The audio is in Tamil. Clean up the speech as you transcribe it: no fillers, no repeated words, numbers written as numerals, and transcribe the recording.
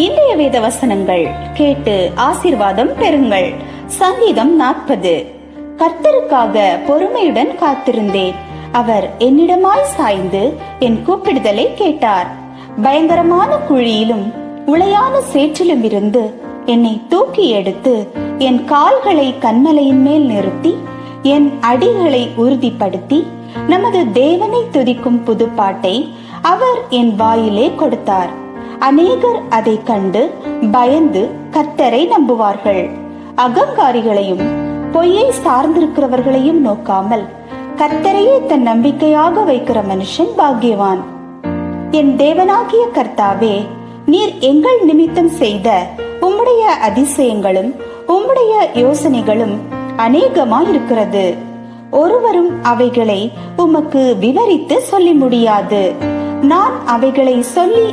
இன்றைய வேத வசனங்கள் கேட்டு ஆசீர்வாதம் பெறுங்கள். சங்கீதம் 40. கர்த்தருக்காக பொறுமையுடன் காத்திருந்தேன். அவர் என்னிடமாய் சாய்ந்து என் கூப்பிடுதலை கேட்டார். பயங்கரமான குழியிலும் உளையான சேற்றிலும் இருந்து என்னை தூக்கி எடுத்து என் கால்களை கன்மலையின் மேல் நிறுத்தி என் அடிகளை உறுதிப்படுத்தி நமது தேவனை துதிக்கும் புதுப்பாட்டை அவர் என் வாயிலே கொடுத்தார். அநேகர் அதை கண்டு பயந்து கர்த்தரை நம்புவார்கள். அகங்காரிகளையும் பொய்யை சார்ந்திருக்கிறவர்களையும் நோக்காமல் கர்த்தரையே தன் நம்பிக்கையாக வைக்கிற மனுஷன் பாக்கியவான். என் தேவனாகிய கர்த்தாவே, நீர் எங்கள் நிமித்தம் செய்த உம்முடைய அதிசயங்களும் உம்முடைய யோசனைகளும் அநேகமாயிருக்கிறது. ஒருவரும் அவைகளை உமக்கு விவரித்து சொல்லி முடியாது. நான் அவைகளை சொல்லி